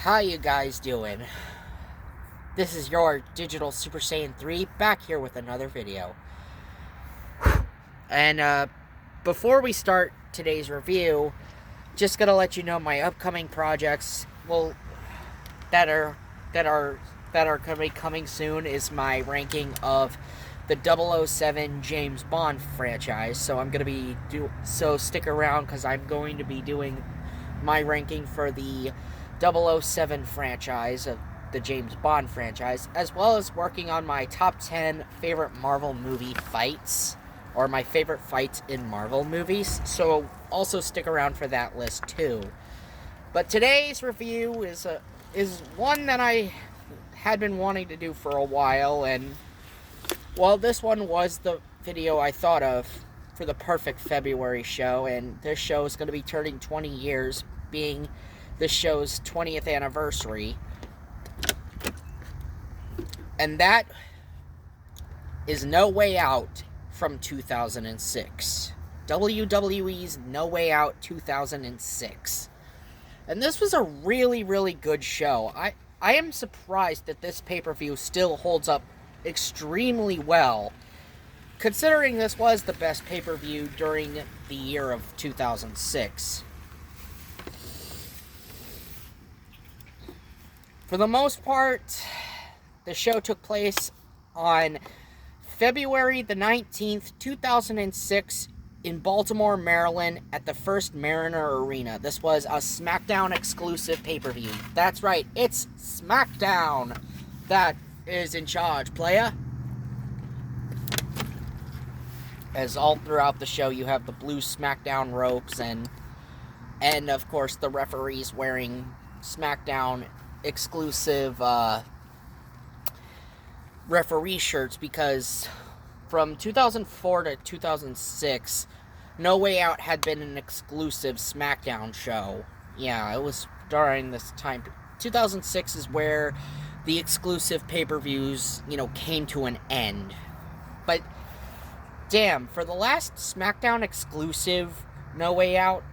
How you guys doing? This is your Digital Super Saiyan 3 back here with another video. And before we start today's review, just gonna let you know my upcoming projects. Well, that are coming soon is my ranking of the 007 James Bond franchise. So I'm gonna be so stick around because I'm going to be doing my ranking for the 007 franchise of the James Bond franchise, as well as working on my top 10 favorite Marvel movie fights, or my favorite fights in Marvel movies. So also stick around for that list too. But today's review is one that I had been wanting to do for a while, and well, this one was the video I thought of for the perfect February show, and this show is going to be turning 20 years, being this show's 20th anniversary. And that is No Way Out from 2006. WWE's No Way Out 2006. And this was a really, really good show. I am surprised that this pay-per-view still holds up extremely well, considering this was the best pay-per-view during the year of 2006. For the most part, the show took place on February the 19th, 2006 in Baltimore, Maryland at the First Mariner Arena. This was a SmackDown exclusive pay-per-view. That's right, it's SmackDown that is in charge, playa. As all throughout the show, you have the blue SmackDown ropes and of course the referees wearing SmackDown exclusive referee shirts, because from 2004 to 2006, No Way Out had been an exclusive SmackDown show. Yeah, it was during this time. 2006 is where the exclusive pay-per-views, came to an end. But damn, for the last SmackDown exclusive No Way Out,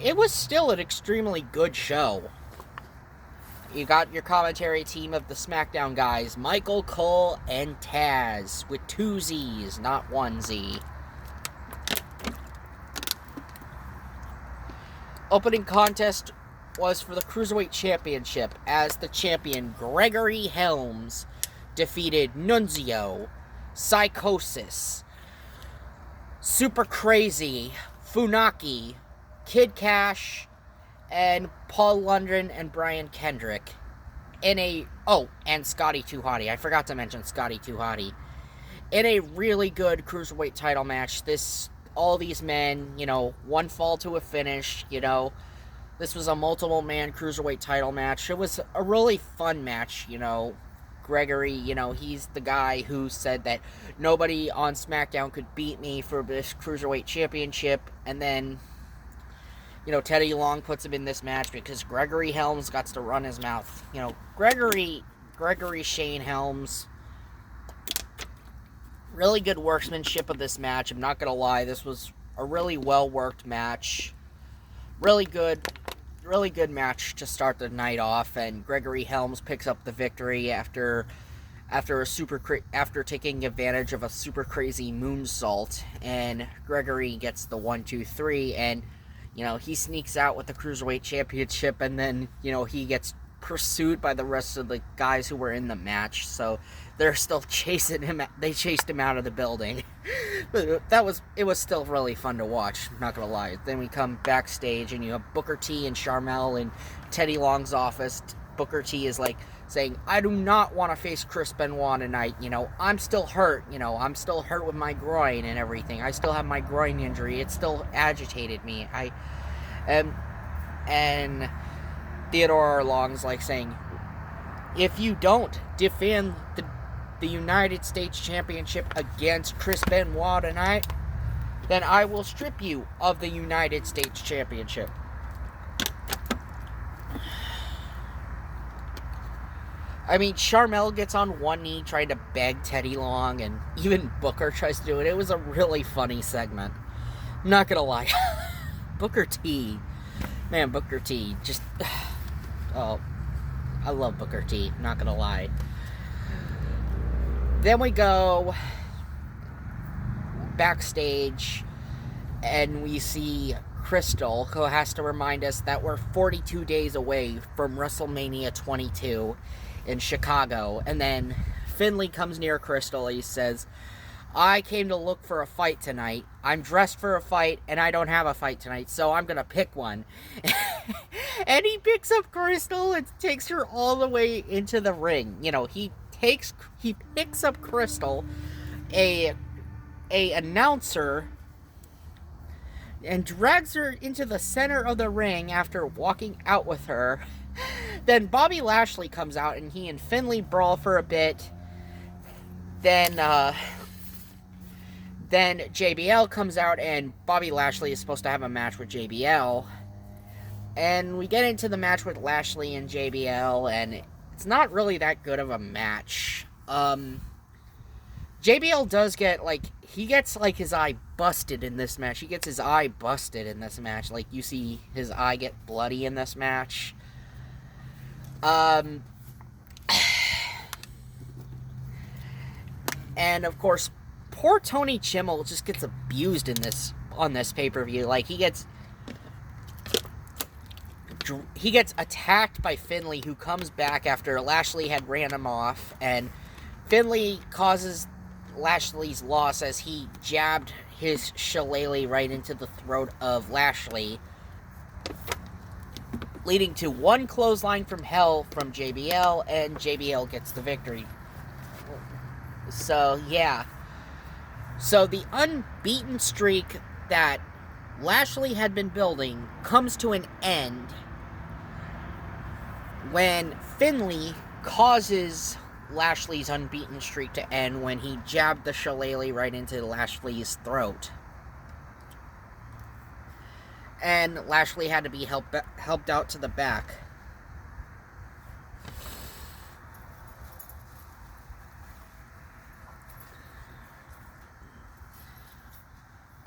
it was still an extremely good show. You got your commentary team of the SmackDown guys, Michael Cole and Taz, with 2 Z's, not 1 Z. Opening contest was for the Cruiserweight Championship, as the champion Gregory Helms defeated Nunzio, Psychosis, Super Crazy, Funaki, Kid Cash, and Paul London and Brian Kendrick and Scotty 2 Hotty. I forgot to mention Scotty 2 Hotty. In a really good Cruiserweight title match. All these men, one fall to a finish, This was a multiple-man Cruiserweight title match. It was a really fun match, Gregory, he's the guy who said that nobody on SmackDown could beat me for this Cruiserweight Championship, and then Teddy Long puts him in this match because Gregory Helms got to run his mouth. Gregory Shane Helms, really good workmanship of this match. I'm not going to lie, this was a really well-worked match. Really good match to start the night off, and Gregory Helms picks up the victory after taking advantage of a super crazy moonsault, and Gregory gets the 1-2-3, and he sneaks out with the Cruiserweight Championship, and then, he gets pursued by the rest of the guys who were in the match, so they're still chasing him. They chased him out of the building. But it was still really fun to watch, not gonna lie. Then we come backstage, and you have Booker T and Sharmell in Teddy Long's office. Booker T is like saying, I do not want to face Chris Benoit tonight, I'm still hurt, I'm still hurt with my groin and everything. I still have my groin injury. It still agitated me. And Theodore Long's like saying, if you don't defend the United States Championship against Chris Benoit tonight, then I will strip you of the United States Championship. I mean, Sharmell gets on one knee trying to beg Teddy Long, and even Booker tries to do it. It was a really funny segment. I'm not gonna lie. Booker T. Man, Booker T. Just... Oh. I love Booker T, not gonna lie. Then we go backstage, and we see Crystal, who has to remind us that we're 42 days away from WrestleMania 22 in Chicago. And then Finley comes near Crystal. He says, I came to look for a fight tonight. I'm dressed for a fight, and I don't have a fight tonight, so I'm gonna pick one. And he picks up Crystal and takes her all the way into the ring. You know, he picks up Crystal, a announcer, and drags her into the center of the ring after walking out with her. Then Bobby Lashley comes out, and he and Finley brawl for a bit. Then JBL comes out, and Bobby Lashley is supposed to have a match with JBL. And we get into the match with Lashley and JBL, and it's not really that good of a match. JBL does get, he gets, his eye busted in this match. He gets his eye busted in this match. Like, you see his eye get bloody in this match. And, of course, poor Tony Chimmel just gets abused on this pay-per-view. Like, he gets attacked by Finley, who comes back after Lashley had ran him off, and Finley causes Lashley's loss as he jabbed his shillelagh right into the throat of Lashley, leading to one clothesline from hell from JBL, and JBL gets the victory. So, yeah. So, the unbeaten streak that Lashley had been building comes to an end when Finley causes Lashley's unbeaten streak to end when he jabbed the shillelagh right into Lashley's throat. And Lashley had to be helped out to the back.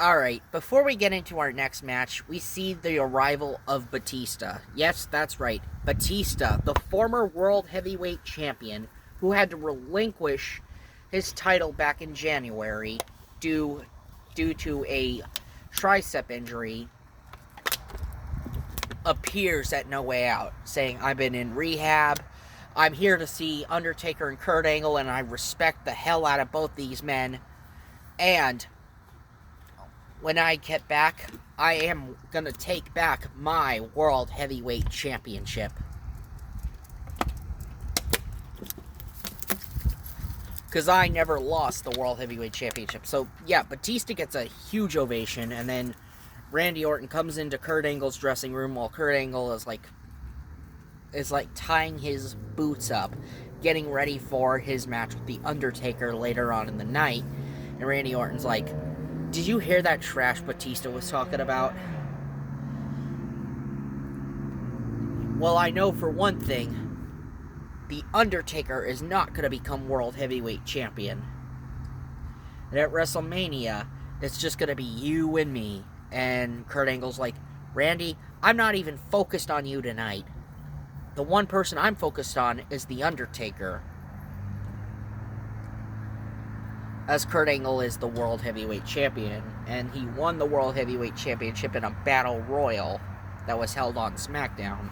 Alright, before we get into our next match, we see the arrival of Batista. Yes, that's right. Batista, the former World Heavyweight Champion, who had to relinquish his title back in January due to a tricep injury, appears at No Way Out, saying, I've been in rehab, I'm here to see Undertaker and Kurt Angle, and I respect the hell out of both these men, and when I get back, I am gonna take back my World Heavyweight Championship. Because I never lost the World Heavyweight Championship. So, yeah, Batista gets a huge ovation, and then Randy Orton comes into Kurt Angle's dressing room while Kurt Angle is tying his boots up, getting ready for his match with The Undertaker later on in the night. And Randy Orton's like, did you hear that trash Batista was talking about? Well, I know for one thing, The Undertaker is not going to become World Heavyweight Champion. And at WrestleMania, it's just going to be you and me. And Kurt Angle's like, Randy, I'm not even focused on you tonight. The one person I'm focused on is The Undertaker. As Kurt Angle is the World Heavyweight Champion, and he won the World Heavyweight Championship in a Battle Royal that was held on SmackDown.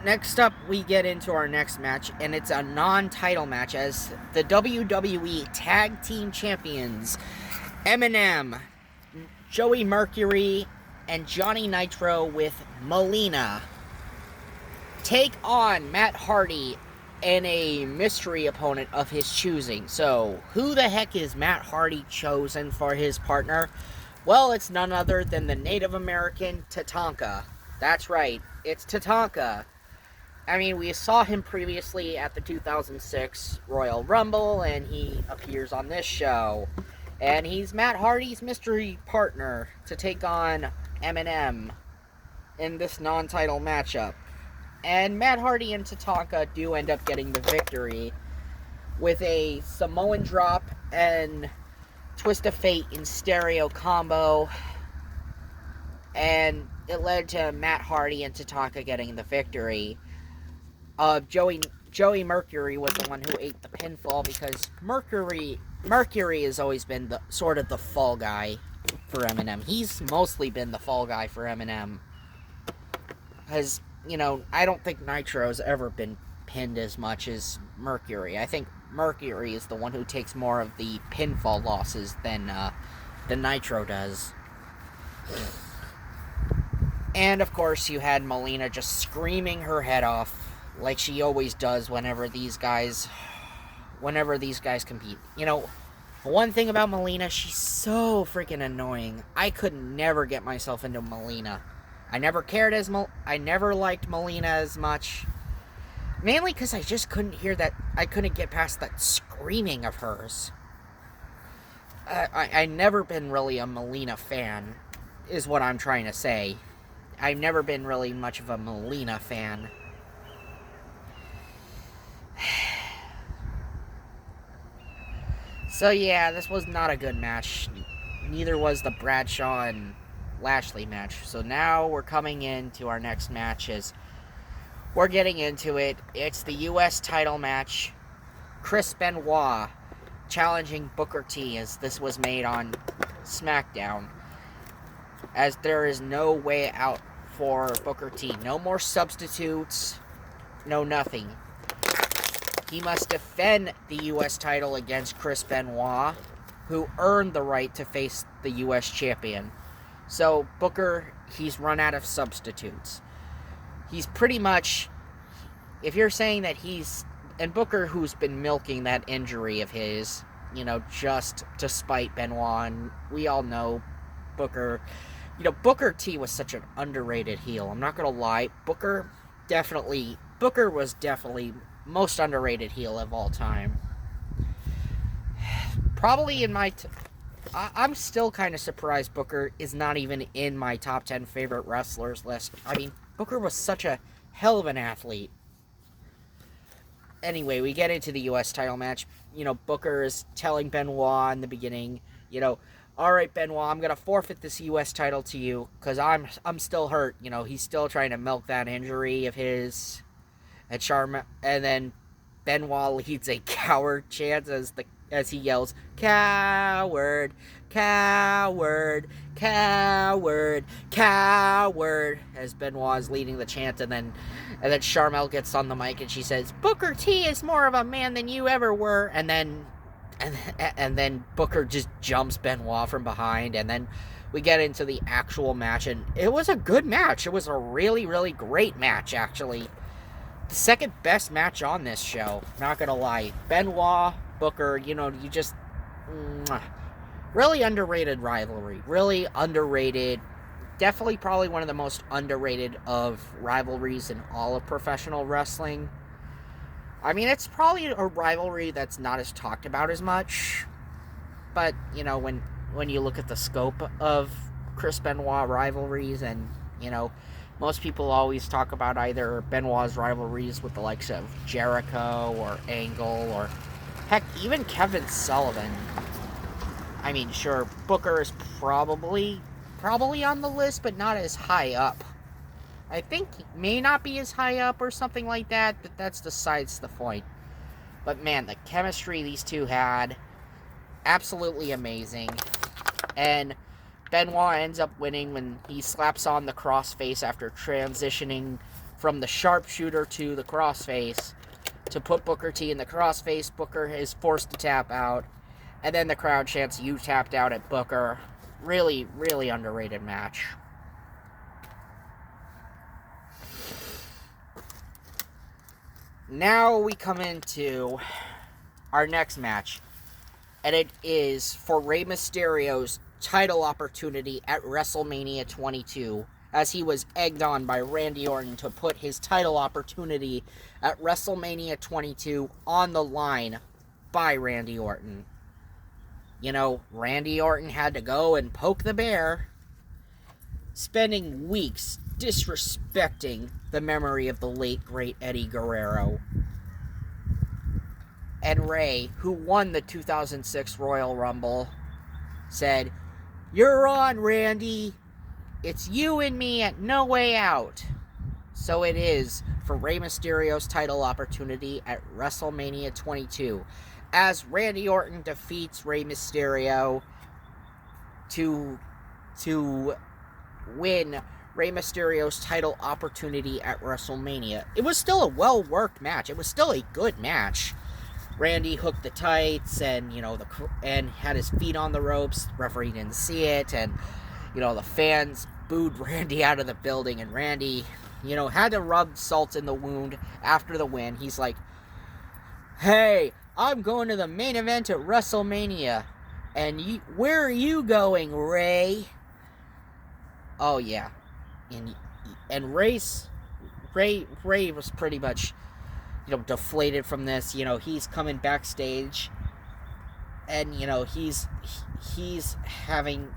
Next up, we get into our next match, and it's a non-title match as the WWE Tag Team Champions, Eminem, Joey Mercury, and Johnny Nitro with Melina, take on Matt Hardy and a mystery opponent of his choosing. So, who the heck is Matt Hardy chosen for his partner? Well, it's none other than the Native American Tatanka. That's right, it's Tatanka. I mean, we saw him previously at the 2006 Royal Rumble, and he appears on this show. And he's Matt Hardy's mystery partner to take on Eminem in this non-title matchup. And Matt Hardy and Tatanka do end up getting the victory with a Samoan drop and Twist of Fate in stereo combo, and it led to Matt Hardy and Tatanka getting the victory. Joey Mercury was the one who ate the pinfall because Mercury has always been the sort of the fall guy for Eminem. He's mostly been the fall guy for Eminem. Because, I don't think Nitro's ever been pinned as much as Mercury. I think Mercury is the one who takes more of the pinfall losses than Nitro does. And, of course, you had Melina just screaming her head off like she always does whenever these guys compete. One thing about Melina, she's so freaking annoying. I could never get myself into Melina. I never liked Melina as much. Mainly because I just couldn't hear that. I couldn't get past that screaming of hers. I never been really a Melina fan, is what I'm trying to say. I've never been really much of a Melina fan. So yeah, this was not a good match. Neither was the Bradshaw and Lashley match. So now we're coming into our next matches. We're getting into it. It's the U.S. title match. Chris Benoit challenging Booker T, as this was made on SmackDown. As there is no way out for Booker T. No more substitutes. No nothing. He must defend the U.S. title against Chris Benoit, who earned the right to face the U.S. champion. So, Booker, he's run out of substitutes. He's pretty much, if you're saying that and Booker, who's been milking that injury of his, just to spite Benoit, and we all know Booker, Booker T was such an underrated heel. I'm not going to lie, Booker was definitely most underrated heel of all time. Probably in my... I'm still kind of surprised Booker is not even in my top 10 favorite wrestlers list. I mean, Booker was such a hell of an athlete. Anyway, we get into the U.S. title match. Booker is telling Benoit in the beginning, all right, Benoit, I'm going to forfeit this U.S. title to you because I'm still hurt. He's still trying to milk that injury of his at Charlotte. And then Benoit leads a coward chant as he yells, "Coward, coward, coward, coward," as Benoit is leading the chant, and then Charmel gets on the mic and she says, "Booker T is more of a man than you ever were," and then Booker just jumps Benoit from behind, and then we get into the actual match, and it was a good match. It was a really, really great match, actually. The second best match on this show, not gonna lie. Benoit, Booker, you just... really underrated rivalry. Really underrated. Definitely probably one of the most underrated of rivalries in all of professional wrestling. I mean, it's probably a rivalry that's not as talked about as much. But, when you look at the scope of Chris Benoit rivalries, and, most people always talk about either Benoit's rivalries with the likes of Jericho or Angle, or heck, even Kevin Sullivan. I mean, sure, Booker is probably on the list, but not as high up. I think he may not be as high up or something like that, but that's besides the point. But man, the chemistry these two had, absolutely amazing. And Benoit ends up winning when he slaps on the crossface after transitioning from the sharpshooter to the crossface to put Booker T in the crossface. Booker is forced to tap out, and then the crowd chants, "You tapped out" at Booker. Really, really underrated match. Now we come into our next match, and it is for Rey Mysterio's title opportunity at WrestleMania 22, as he was egged on by Randy Orton to put his title opportunity at WrestleMania 22 on the line by Randy Orton. Randy Orton had to go and poke the bear, spending weeks disrespecting the memory of the late, great Eddie Guerrero. And Rey, who won the 2006 Royal Rumble, said, "You're on, Randy. It's you and me at No Way Out." So it is for Rey Mysterio's title opportunity at WrestleMania 22, as Randy Orton defeats Rey Mysterio to win Rey Mysterio's title opportunity at WrestleMania. It was still a well-worked match. It was still a good match. Randy hooked the tights and, and had his feet on the ropes. The referee didn't see it, and, the fans booed Randy out of the building, and Randy, had to rub salt in the wound after the win. He's like, "Hey, I'm going to the main event at WrestleMania, and where are you going, Ray?" Oh, yeah. And Ray was pretty much, deflated from this. He's coming backstage, and, he's having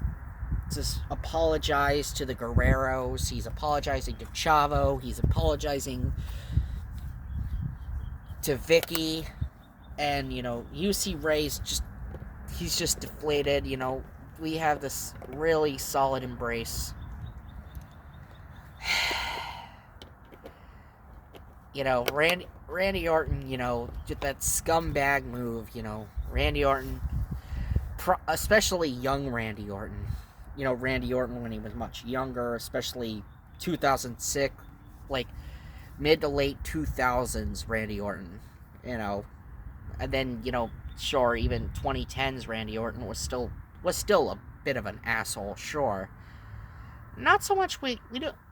to apologize to the Guerreros. He's apologizing to Chavo. He's apologizing to Vicky. And, you see Ray's he's just deflated. We have this really solid embrace. Randy Orton, did that scumbag move, Randy Orton, especially young Randy Orton, Randy Orton when he was much younger, especially 2006, like mid to late 2000s Randy Orton, and then, sure, even 2010s Randy Orton was still a bit of an asshole, sure. Not so much,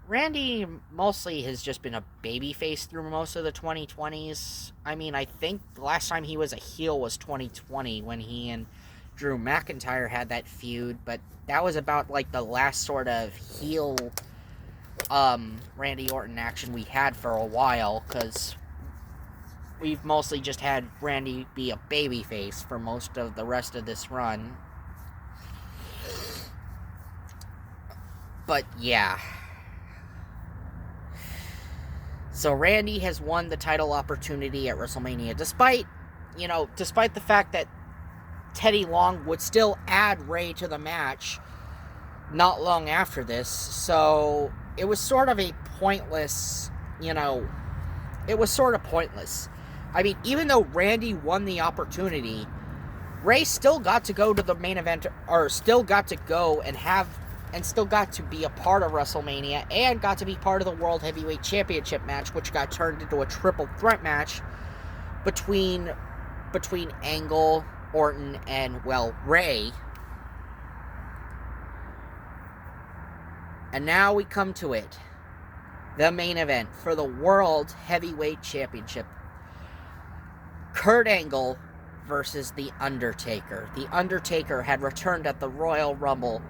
Randy mostly has just been a babyface through most of the 2020s. I mean, I think the last time he was a heel was 2020 when he and Drew McIntyre had that feud, but that was about like the last sort of heel Randy Orton action we had for a while, because we've mostly just had Randy be a babyface for most of the rest of this run. But yeah. So Randy has won the title opportunity at WrestleMania, despite the fact that Teddy Long would still add Ray to the match not long after this. So it was sort of a pointless, it was sort of pointless. I mean, even though Randy won the opportunity, Ray still got to go to the main event, or still got to go and still got to be a part of WrestleMania, and got to be part of the World Heavyweight Championship match, which got turned into a triple threat match between Angle, Orton, and, Ray. And now we come to it. The main event for the World Heavyweight Championship. Kurt Angle versus The Undertaker. The Undertaker had returned at the Royal Rumble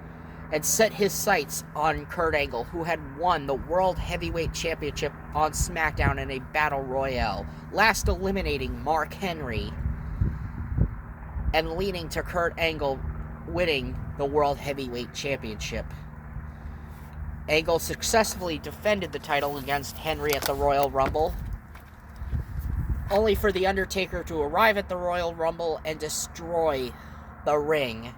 and set his sights on Kurt Angle, who had won the World Heavyweight Championship on SmackDown in a Battle Royale, last eliminating Mark Henry, and leading to Kurt Angle winning the World Heavyweight Championship. Angle successfully defended the title against Henry at the Royal Rumble, only for The Undertaker to arrive at the Royal Rumble and destroy the ring.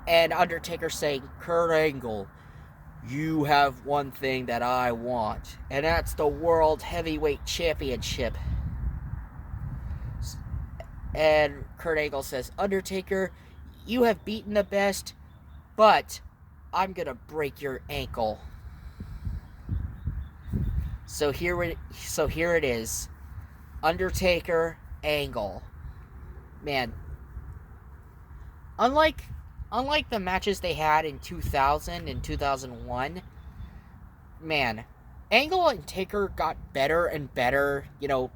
And Undertaker saying, "Kurt Angle, you have one thing that I want, and that's the World Heavyweight Championship." And Kurt Angle says, "Undertaker, you have beaten the best, but I'm gonna break your ankle." So here it is. Undertaker, Angle. Man, unlike the matches they had in 2000 and 2001, man, Angle and Taker got better and better,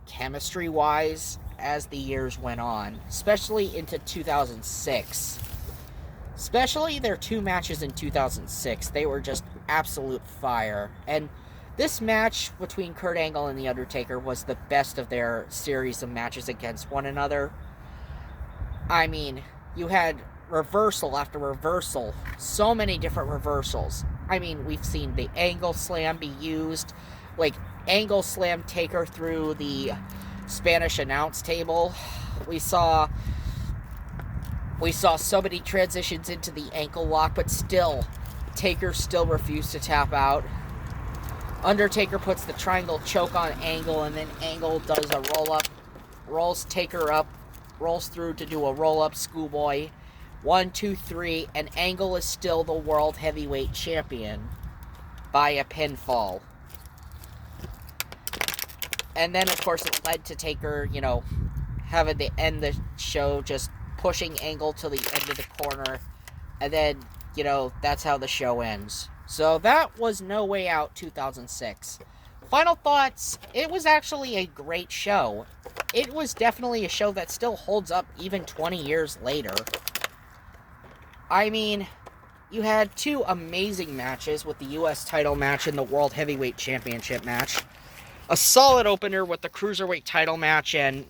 chemistry-wise as the years went on, especially into 2006. Especially their two matches in 2006. They were just absolute fire. And this match between Kurt Angle and The Undertaker was the best of their series of matches against one another. I mean, you had reversal after reversal. So many different reversals. I mean, we've seen the Angle Slam be used. Like, Angle Slam Taker through the Spanish announce table. We saw We saw so many transitions into the ankle lock, but still, Taker still refused to tap out. Undertaker puts the triangle choke on Angle, and then Angle does a roll-up, rolls Taker up, rolls through to do a roll-up schoolboy. 1, 2, 3, and Angle is still the World Heavyweight Champion by a pinfall. And then, of course, it led to Taker, you know, having to end the show, just pushing Angle to the end of the corner. And then, you know, that's how the show ends. So that was No Way Out 2006. Final thoughts, it was actually a great show. It was definitely a show that still holds up even 20 years later. I mean, you had 2 amazing matches with the U.S. title match and the World Heavyweight Championship match. A solid opener with the Cruiserweight title match, and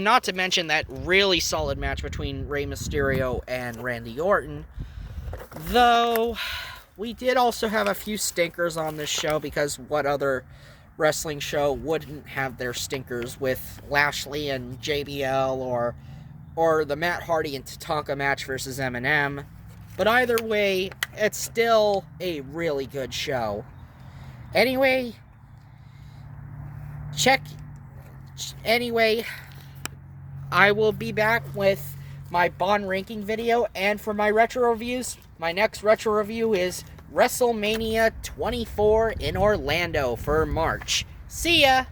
not to mention that really solid match between Rey Mysterio and Randy Orton. Though, we did also have a few stinkers on this show, because what other wrestling show wouldn't have their stinkers with Lashley and JBL, or the Matt Hardy and Tatanka match versus Eminem. But either way, it's still a really good show. Anyway, I will be back with my Bond ranking video, and for my retro reviews, my next retro review is WrestleMania 24 in Orlando for March. See ya!